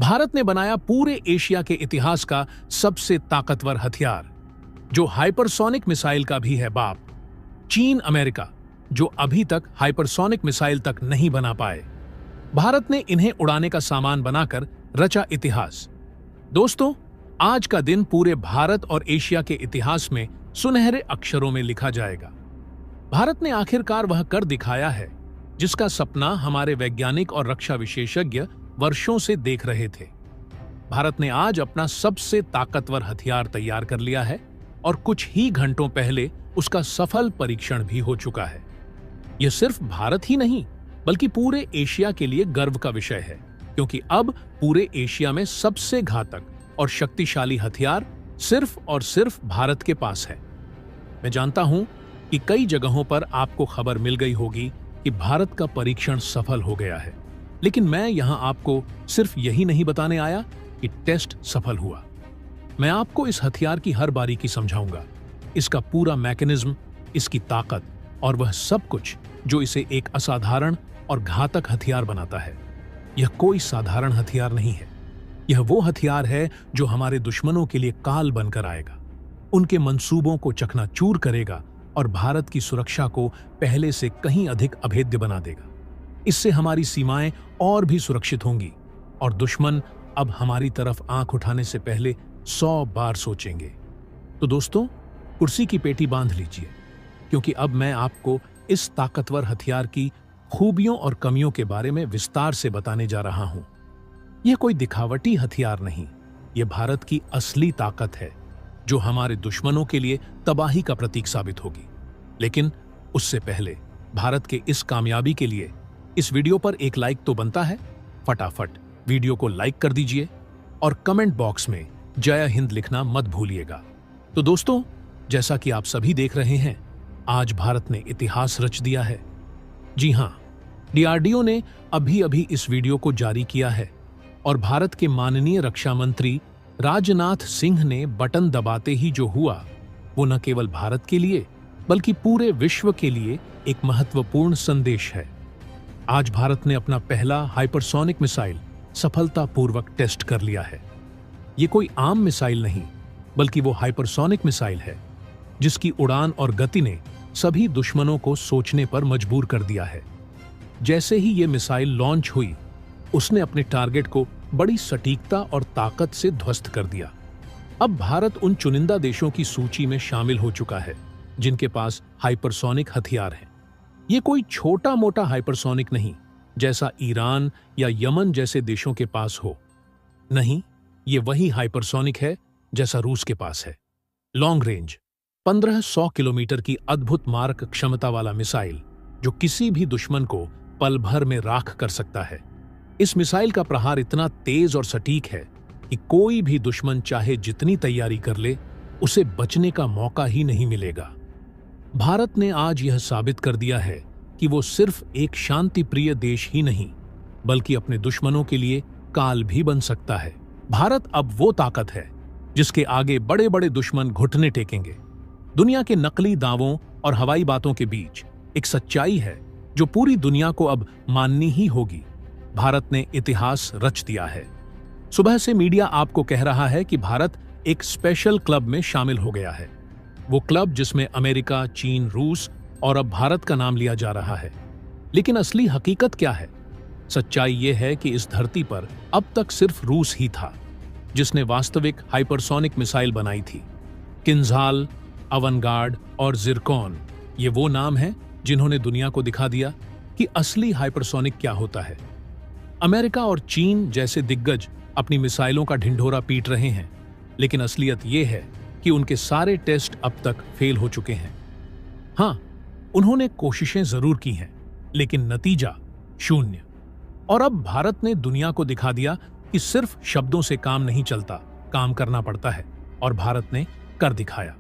भारत ने बनाया पूरे एशिया के इतिहास का सबसे ताकतवर हथियार, जो हाइपरसोनिक मिसाइल का भी है बाप। चीन, अमेरिका, जो अभी तक हाइपरसोनिक मिसाइल तक नहीं बना पाए, भारत ने इन्हें उड़ाने का सामान बनाकर रचा इतिहास। दोस्तों, आज का दिन पूरे भारत और एशिया के इतिहास में सुनहरे अक्षरों में लिखा जाएगा। भारत ने आखिरकार वह कर दिखाया है जिसका सपना हमारे वैज्ञानिक और रक्षा विशेषज्ञ वर्षों से देख रहे थे। भारत ने आज अपना सबसे ताकतवर हथियार तैयार कर लिया है और कुछ ही घंटों पहले उसका सफल परीक्षण भी हो चुका है। यह सिर्फ भारत ही नहीं, बल्कि पूरे एशिया के लिए गर्व का विषय है, क्योंकि अब पूरे एशिया में सबसे घातक और शक्तिशाली हथियार सिर्फ और सिर्फ भारत के पास है। मैं जानता हूं कि कई जगहों पर आपको खबर मिल गई होगी कि भारत का परीक्षण सफल हो गया है, लेकिन मैं यहां आपको सिर्फ यही नहीं बताने आया कि टेस्ट सफल हुआ। मैं आपको इस हथियार की हर बारीकी समझाऊंगा, इसका पूरा मैकेनिज्म, इसकी ताकत और वह सब कुछ जो इसे एक असाधारण और घातक हथियार बनाता है। यह कोई साधारण हथियार नहीं है। यह वो हथियार है जो हमारे दुश्मनों के लिए काल बनकर आएगा, उनके मंसूबों को चकनाचूर करेगा और भारत की सुरक्षा को पहले से कहीं अधिक अभेद्य बना देगा। इससे हमारी सीमाएं और भी सुरक्षित होंगी और दुश्मन अब हमारी तरफ आंख उठाने से पहले 100 बार सोचेंगे। तो दोस्तों, कुर्सी की पेटी बांध लीजिए, क्योंकि अब मैं आपको इस ताकतवर हथियार की खूबियों और कमियों के बारे में विस्तार से बताने जा रहा हूं। यह कोई दिखावटी हथियार नहीं, यह भारत की असली ताकत है, जो हमारे दुश्मनों के लिए तबाही का प्रतीक साबित होगी। लेकिन उससे पहले भारत के इस कामयाबी के लिए इस वीडियो पर एक लाइक तो बनता है। फटाफट वीडियो को लाइक कर दीजिए और कमेंट बॉक्स में जय हिंद लिखना मत भूलिएगा। तो दोस्तों, जैसा कि आप सभी देख रहे हैं, आज भारत ने इतिहास रच दिया है। जी हां, डीआरडीओ ने अभी अभी इस वीडियो को जारी किया है और भारत के माननीय रक्षा मंत्री राजनाथ सिंह ने बटन दबाते ही जो हुआ, वो न केवल भारत के लिए बल्कि पूरे विश्व के लिए एक महत्वपूर्ण संदेश है। आज भारत ने अपना पहला हाइपरसोनिक मिसाइल सफलतापूर्वक टेस्ट कर लिया है। ये कोई आम मिसाइल नहीं, बल्कि वो हाइपरसोनिक मिसाइल है जिसकी उड़ान और गति ने सभी दुश्मनों को सोचने पर मजबूर कर दिया है। जैसे ही ये मिसाइल लॉन्च हुई, उसने अपने टारगेट को बड़ी सटीकता और ताकत से ध्वस्त कर दिया। अब भारत उन चुनिंदा देशों की सूची में शामिल हो चुका है जिनके पास हाइपरसोनिक हथियार हैं। ये कोई छोटा मोटा हाइपरसोनिक नहीं, जैसा ईरान या यमन जैसे देशों के पास हो। नहीं, ये वही हाइपरसोनिक है जैसा रूस के पास है। लॉन्ग रेंज 1500 किलोमीटर की अद्भुत मारक क्षमता वाला मिसाइल, जो किसी भी दुश्मन को पल भर में राख कर सकता है। इस मिसाइल का प्रहार इतना तेज और सटीक है कि कोई भी दुश्मन चाहे जितनी तैयारी कर ले, उसे बचने का मौका ही नहीं मिलेगा। भारत ने आज यह साबित कर दिया है कि वो सिर्फ एक शांतिप्रिय देश ही नहीं, बल्कि अपने दुश्मनों के लिए काल भी बन सकता है। भारत अब वो ताकत है जिसके आगे बड़े बड़े दुश्मन घुटने टेकेंगे। दुनिया के नकली दावों और हवाई बातों के बीच एक सच्चाई है जो पूरी दुनिया को अब माननी ही होगी। भारत ने इतिहास रच दिया है। सुबह से मीडिया आपको कह रहा है कि भारत एक स्पेशल क्लब में शामिल हो गया है। वो क्लब जिसमें अमेरिका, चीन, रूस और अब भारत का नाम लिया जा रहा है। लेकिन असली हकीकत क्या है? सच्चाई ये है कि इस धरती पर अब तक सिर्फ रूस ही था जिसने वास्तविक हाइपरसोनिक मिसाइल बनाई थी। किंझाल, अवनगार्ड और जिरकॉन, ये वो नाम हैं जिन्होंने दुनिया को दिखा दिया कि असली हाइपरसोनिक क्या होता है। अमेरिका और चीन जैसे दिग्गज अपनी मिसाइलों का ढिंढोरा पीट रहे हैं, लेकिन असलियत ये है कि उनके सारे टेस्ट अब तक फेल हो चुके हैं। हां, उन्होंने कोशिशें जरूर की हैं, लेकिन नतीजा शून्य। और अब भारत ने दुनिया को दिखा दिया कि सिर्फ शब्दों से काम नहीं चलता, काम करना पड़ता है, और भारत ने कर दिखाया।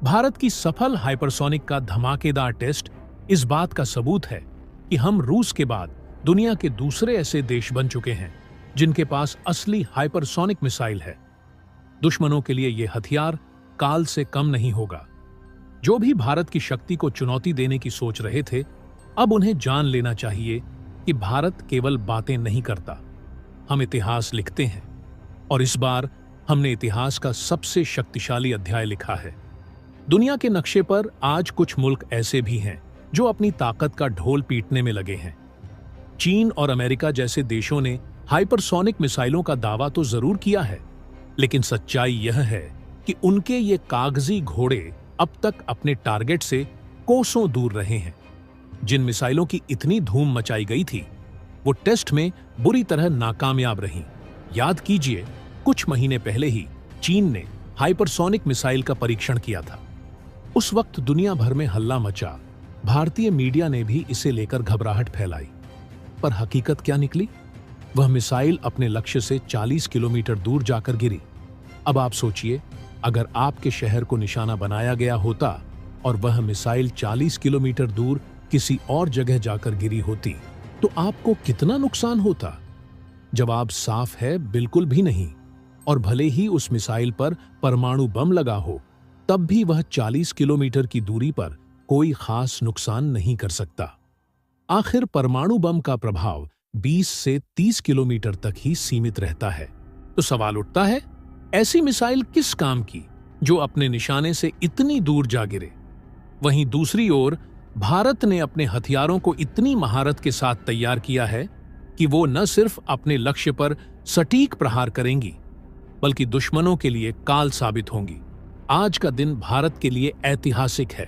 भारत की सफल हाइपरसोनिक का धमाकेदार टेस्ट इस बात का सबूत है कि हम रूस के बाद दुनिया के दूसरे ऐसे देश बन चुके हैं जिनके पास असली हाइपरसोनिक मिसाइल है। दुश्मनों के लिए यह हथियार काल से कम नहीं होगा। जो भी भारत की शक्ति को चुनौती देने की सोच रहे थे, अब उन्हें जान लेना चाहिए कि भारत केवल बातें नहीं करता, हम इतिहास लिखते हैं और इस बार हमने इतिहास का सबसे शक्तिशाली अध्याय लिखा है। दुनिया के नक्शे पर आज कुछ मुल्क ऐसे भी हैं जो अपनी ताकत का ढोल पीटने में लगे हैं। चीन और अमेरिका जैसे देशों ने हाइपरसोनिक मिसाइलों का दावा तो जरूर किया है, लेकिन सच्चाई यह है कि उनके ये कागजी घोड़े अब तक अपने टारगेट से कोसों दूर रहे हैं। जिन मिसाइलों की इतनी धूम मचाई गई थी वो टेस्ट में बुरी तरह नाकामयाब रहीं। याद कीजिए, कुछ महीने पहले ही चीन ने हाइपरसोनिक मिसाइल का परीक्षण किया था। उस वक्त दुनिया भर में हल्ला मचा, भारतीय मीडिया ने भी इसे लेकर घबराहट फैलाई। पर हकीकत क्या निकली? वह मिसाइल अपने लक्ष्य से 40 किलोमीटर दूर जाकर गिरी। अब आप सोचिए, अगर आपके शहर को निशाना बनाया गया होता और वह मिसाइल 40 किलोमीटर दूर किसी और जगह जाकर गिरी होती तो आपको कितना नुकसान होता? जवाब साफ है, बिल्कुल भी नहीं। और भले ही उस मिसाइल पर परमाणु बम लगा हो, तब भी वह 40 किलोमीटर की दूरी पर कोई खास नुकसान नहीं कर सकता। आखिर परमाणु बम का प्रभाव 20 से 30 किलोमीटर तक ही सीमित रहता है। तो सवाल उठता है, ऐसी मिसाइल किस काम की जो अपने निशाने से इतनी दूर जा गिरे? वहीं दूसरी ओर भारत ने अपने हथियारों को इतनी महारत के साथ तैयार किया है कि वो न सिर्फ अपने लक्ष्य पर सटीक प्रहार करेंगी, बल्कि दुश्मनों के लिए काल साबित होंगी। आज का दिन भारत के लिए ऐतिहासिक है।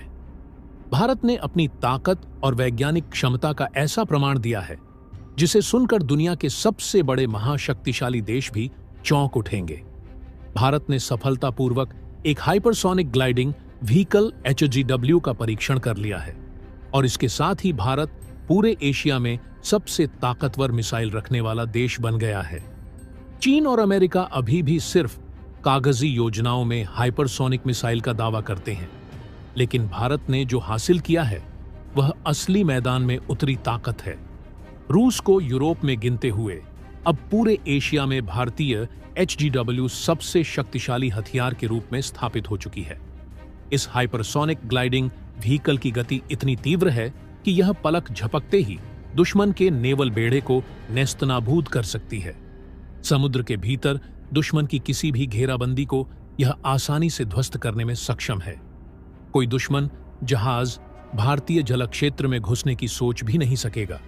भारत ने अपनी ताकत और वैज्ञानिक क्षमता का ऐसा प्रमाण दिया है जिसे सुनकर दुनिया के सबसे बड़े महाशक्तिशाली देश भी चौंक उठेंगे। भारत ने सफलतापूर्वक एक हाइपरसोनिक ग्लाइडिंग व्हीकल HGW का परीक्षण कर लिया है और इसके साथ ही भारत पूरे एशिया में सबसे ताकतवर मिसाइल रखने वाला देश बन गया है। चीन और अमेरिका अभी भी सिर्फ कागजी योजनाओं में हाइपरसोनिक मिसाइल का दावा करते हैं, लेकिन भारत ने जो हासिल किया है वह असली मैदान में उतरी ताकत है। रूस को यूरोप में गिनते हुए अब पूरे एशिया में भारतीय HGW सबसे शक्तिशाली हथियार के रूप में स्थापित हो चुकी है। इस हाइपरसोनिक ग्लाइडिंग व्हीकल की गति इतनी तीव्र है कि यह पलक झपकते ही दुश्मन के नेवल बेड़े को नेस्तनाबूद कर सकती है। समुद्र के भीतर दुश्मन की किसी भी घेराबंदी को यह आसानी से ध्वस्त करने में सक्षम है। कोई दुश्मन जहाज भारतीय जलक्षेत्र में घुसने की सोच भी नहीं सकेगा,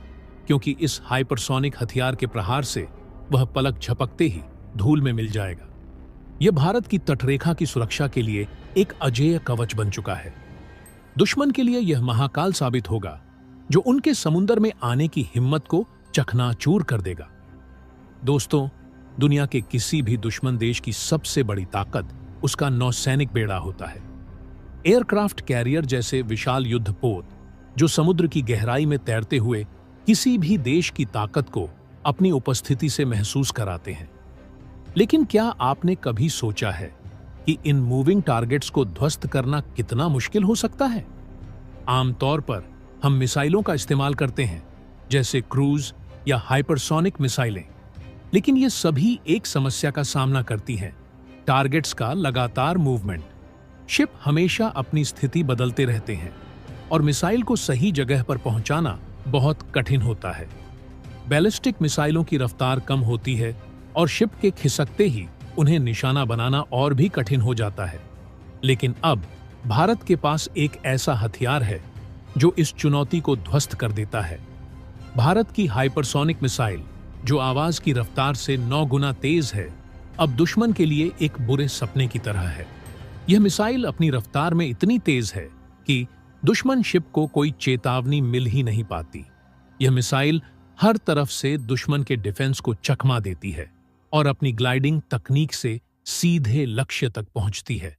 क्योंकि इस हाइपरसोनिक हथियार के प्रहार से वह पलक झपकते ही धूल में मिल जाएगा। यह भारत की तटरेखा की सुरक्षा के लिए एक अजेय कवच बन चुका है। दुश्मन के लिए यह महाकाल साबित होगा जो उनके समुद्र में आने की हिम्मत को चकनाचूर कर देगा। दोस्तों, दुनिया के किसी भी दुश्मन देश की सबसे बड़ी ताकत उसका नौसैनिक बेड़ा होता है। एयरक्राफ्ट कैरियर जैसे विशाल युद्धपोत जो समुद्र की गहराई में तैरते हुए किसी भी देश की ताकत को अपनी उपस्थिति से महसूस कराते हैं। लेकिन क्या आपने कभी सोचा है कि इन मूविंग टारगेट्स को ध्वस्त करना कितना मुश्किल हो सकता है? आमतौर पर हम मिसाइलों का इस्तेमाल करते हैं, जैसे क्रूज या हाइपरसोनिक मिसाइलें, लेकिन ये सभी एक समस्या का सामना करती हैं, टारगेट्स का लगातार मूवमेंट। शिप हमेशा अपनी स्थिति बदलते रहते हैं और मिसाइल को सही जगह पर पहुंचाना बहुत कठिन होता है। बैलिस्टिक मिसाइलों की रफ्तार कम होती है और शिप के खिसकते ही उन्हें निशाना बनाना और भी कठिन हो जाता है। लेकिन अब भारत के पास एक ऐसा हथियार है जो इस चुनौती को ध्वस्त कर देता है। भारत की हाइपरसोनिक मिसाइल, जो आवाज की रफ्तार से 9 गुना तेज है, अब दुश्मन के लिए एक बुरे सपने की तरह है। यह मिसाइल अपनी रफ्तार में इतनी तेज है कि दुश्मन शिप को कोई चेतावनी मिल ही नहीं पाती। यह मिसाइल हर तरफ से दुश्मन के डिफेंस को चकमा देती है और अपनी ग्लाइडिंग तकनीक से सीधे लक्ष्य तक पहुंचती है।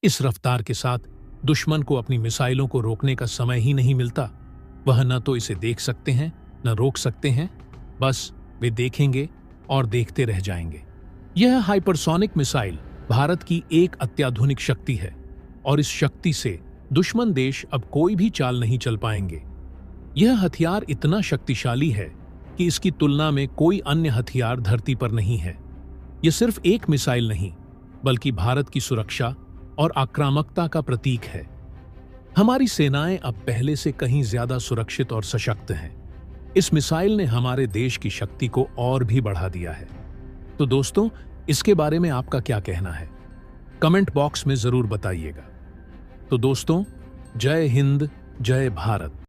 इस रफ्तार के साथ दुश्मन को अपनी मिसाइलों को रोकने का समय ही नहीं मिलता। वह न तो इसे देख सकते हैं न रोक सकते हैं, बस वे देखेंगे और देखते रह जाएंगे। यह हाइपरसोनिक मिसाइल भारत की एक अत्याधुनिक शक्ति है और इस शक्ति से दुश्मन देश अब कोई भी चाल नहीं चल पाएंगे। यह हथियार इतना शक्तिशाली है कि इसकी तुलना में कोई अन्य हथियार धरती पर नहीं है। यह सिर्फ एक मिसाइल नहीं, बल्कि भारत की सुरक्षा और आक्रामकता का प्रतीक है। हमारी सेनाएं अब पहले से कहीं ज्यादा सुरक्षित और सशक्त हैं। इस मिसाइल ने हमारे देश की शक्ति को और भी बढ़ा दिया है। तो दोस्तों, इसके बारे में आपका क्या कहना है? कमेंट बॉक्स में जरूर बताइएगा। तो दोस्तों, जय हिंद, जय भारत।